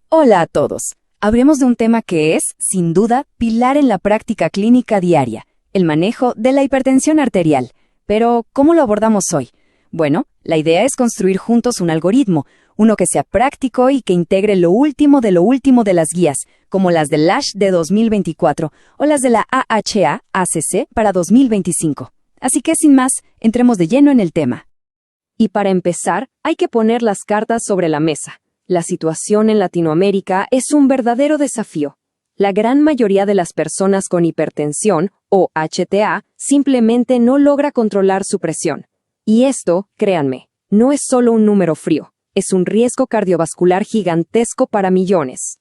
Hola a todos. Hablemos de un tema que es, sin duda, pilar en la práctica clínica diaria, el manejo de la hipertensión arterial. Pero, ¿cómo lo abordamos hoy? Bueno, la idea es construir juntos un algoritmo, uno que sea práctico y que integre lo último de las guías, como las del ASH de 2024 o las de la AHA-ACC para 2025. Así que, sin más, entremos de lleno en el tema. Y para empezar, hay que poner las cartas sobre la mesa. La situación en Latinoamérica es un verdadero desafío. La gran mayoría de las personas con hipertensión, o HTA, simplemente no logra controlar su presión. Y esto, créanme, no es solo un número frío, es un riesgo cardiovascular gigantesco para millones.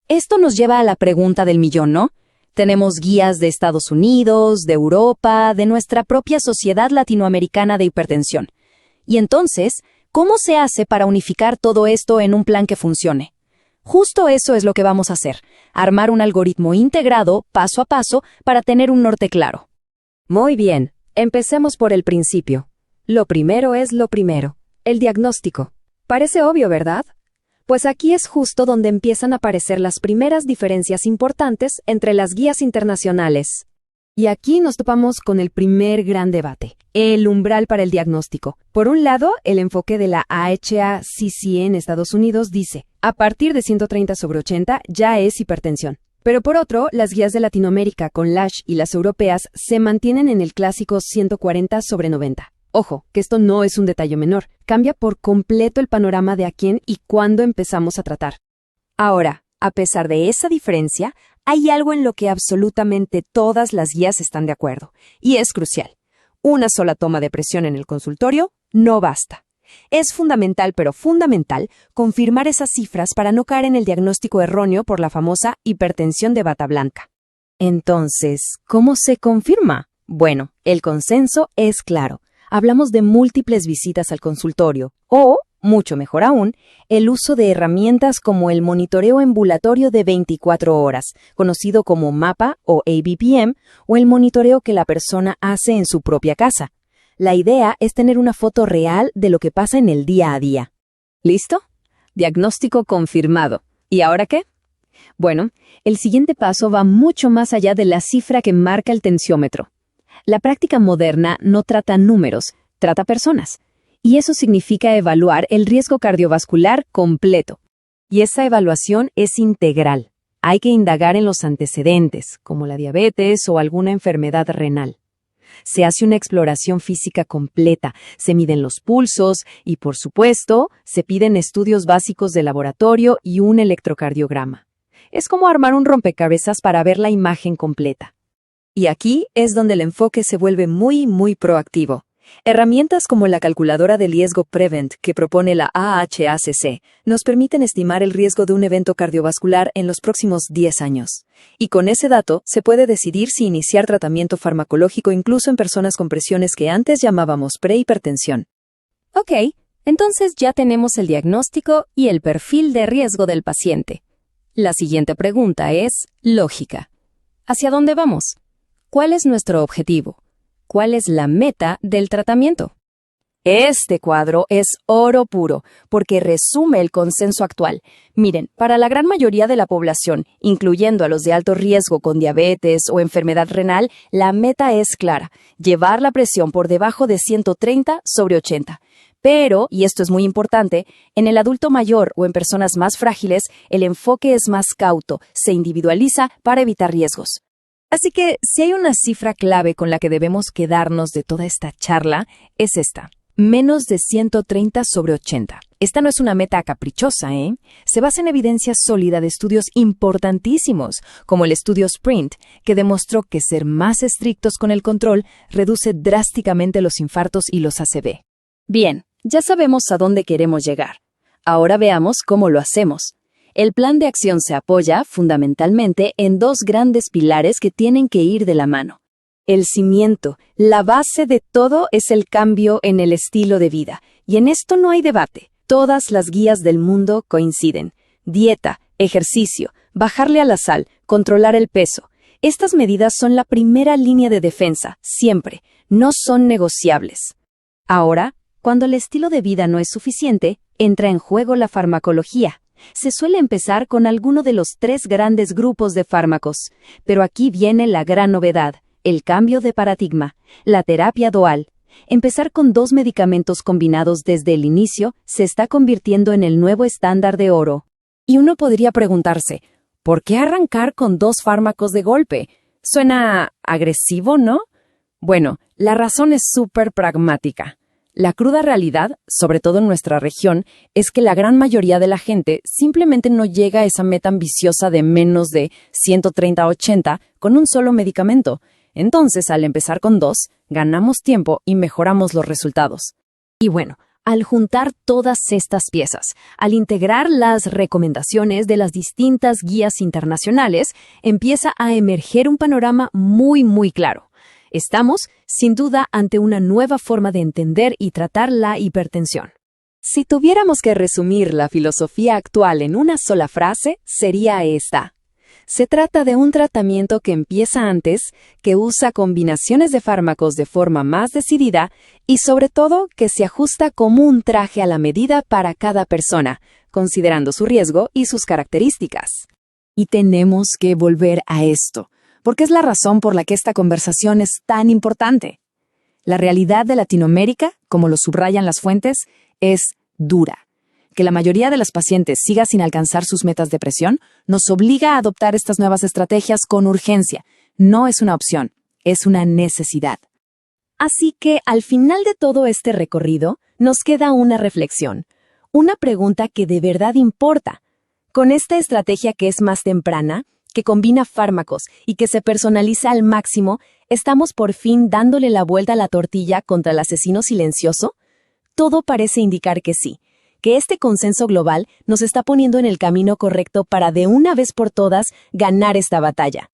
Esto nos lleva a la pregunta del millón, ¿no? Tenemos guías de Estados Unidos, de Europa, de nuestra propia Sociedad Latinoamericana de Hipertensión. Y entonces, ¿cómo se hace para unificar todo esto en un plan que funcione? Justo eso es lo que vamos a hacer, armar un algoritmo integrado, paso a paso, para tener un norte claro. Muy bien, empecemos por el principio. Lo primero es lo primero, el diagnóstico. Parece obvio, ¿verdad? Pues aquí es justo donde empiezan a aparecer las primeras diferencias importantes entre las guías internacionales. Y aquí nos topamos con el primer gran debate, el umbral para el diagnóstico. Por un lado, el enfoque de la AHA-CC en Estados Unidos dice, a partir de 130/80 ya es hipertensión. Pero por otro, las guías de Latinoamérica con LASH y las europeas se mantienen en el clásico 140/90. Ojo, que esto no es un detalle menor, cambia por completo el panorama de a quién y cuándo empezamos a tratar. Ahora, a pesar de esa diferencia, hay algo en lo que absolutamente todas las guías están de acuerdo, y es crucial. Una sola toma de presión en el consultorio no basta. Es fundamental, pero fundamental, confirmar esas cifras para no caer en el diagnóstico erróneo por la famosa hipertensión de bata blanca. Entonces, ¿cómo se confirma? Bueno, el consenso es claro. Hablamos de múltiples visitas al consultorio o, mucho mejor aún, el uso de herramientas como el monitoreo ambulatorio de 24 horas, conocido como MAPA o ABPM, o el monitoreo que la persona hace en su propia casa. La idea es tener una foto real de lo que pasa en el día a día. ¿Listo? Diagnóstico confirmado. ¿Y ahora qué? Bueno, el siguiente paso va mucho más allá de la cifra que marca el tensiómetro. La práctica moderna no trata números, trata personas. Y eso significa evaluar el riesgo cardiovascular completo. Y esa evaluación es integral. Hay que indagar en los antecedentes, como la diabetes o alguna enfermedad renal. Se hace una exploración física completa, se miden los pulsos y, por supuesto, se piden estudios básicos de laboratorio y un electrocardiograma. Es como armar un rompecabezas para ver la imagen completa. Y aquí es donde el enfoque se vuelve muy proactivo. Herramientas como la calculadora de riesgo Prevent que propone la AHA-CC nos permiten estimar el riesgo de un evento cardiovascular en los próximos 10 años. Y con ese dato se puede decidir si iniciar tratamiento farmacológico incluso en personas con presiones que antes llamábamos prehipertensión. Ok, entonces ya tenemos el diagnóstico y el perfil de riesgo del paciente. La siguiente pregunta es lógica. ¿Hacia dónde vamos? ¿Cuál es nuestro objetivo? ¿Cuál es la meta del tratamiento? Este cuadro es oro puro, porque resume el consenso actual. Miren, para la gran mayoría de la población, incluyendo a los de alto riesgo con diabetes o enfermedad renal, la meta es clara, llevar la presión por debajo de 130/80. Pero, y esto es muy importante, en el adulto mayor o en personas más frágiles, el enfoque es más cauto, se individualiza para evitar riesgos. Así que, si hay una cifra clave con la que debemos quedarnos de toda esta charla, es esta. Menos de 130/80. Esta no es una meta caprichosa, ¿eh? Se basa en evidencia sólida de estudios importantísimos, como el estudio SPRINT, que demostró que ser más estrictos con el control reduce drásticamente los infartos y los ACV. Bien, ya sabemos a dónde queremos llegar. Ahora veamos cómo lo hacemos. El plan de acción se apoya, fundamentalmente, en dos grandes pilares que tienen que ir de la mano. El cimiento, la base de todo es el cambio en el estilo de vida, y en esto no hay debate. Todas las guías del mundo coinciden. Dieta, ejercicio, bajarle a la sal, controlar el peso. Estas medidas son la primera línea de defensa, siempre, no son negociables. Ahora, cuando el estilo de vida no es suficiente, entra en juego la farmacología. Se suele empezar con alguno de los 3 grandes grupos de fármacos, pero aquí viene la gran novedad, el cambio de paradigma, la terapia dual. Empezar con 2 medicamentos combinados desde el inicio se está convirtiendo en el nuevo estándar de oro. Y uno podría preguntarse, ¿por qué arrancar con 2 fármacos de golpe? Suena agresivo, ¿no? Bueno, la razón es súper pragmática. La cruda realidad, sobre todo en nuestra región, es que la gran mayoría de la gente simplemente no llega a esa meta ambiciosa de menos de 130-80 con un solo medicamento. Entonces, al empezar con 2, ganamos tiempo y mejoramos los resultados. Y bueno, al juntar todas estas piezas, al integrar las recomendaciones de las distintas guías internacionales, empieza a emerger un panorama muy claro. Estamos, sin duda, ante una nueva forma de entender y tratar la hipertensión. Si tuviéramos que resumir la filosofía actual en una sola frase, sería esta. Se trata de un tratamiento que empieza antes, que usa combinaciones de fármacos de forma más decidida y, sobre todo, que se ajusta como un traje a la medida para cada persona, considerando su riesgo y sus características. Y tenemos que volver a esto, porque es la razón por la que esta conversación es tan importante. La realidad de Latinoamérica, como lo subrayan las fuentes, es dura. Que la mayoría de las pacientes siga sin alcanzar sus metas de presión nos obliga a adoptar estas nuevas estrategias con urgencia. No es una opción, es una necesidad. Así que, al final de todo este recorrido, nos queda una reflexión, una pregunta que de verdad importa. Con esta estrategia que es más temprana, que combina fármacos y que se personaliza al máximo, ¿estamos por fin dándole la vuelta a la tortilla contra el asesino silencioso? Todo parece indicar que sí, que este consenso global nos está poniendo en el camino correcto para de una vez por todas ganar esta batalla.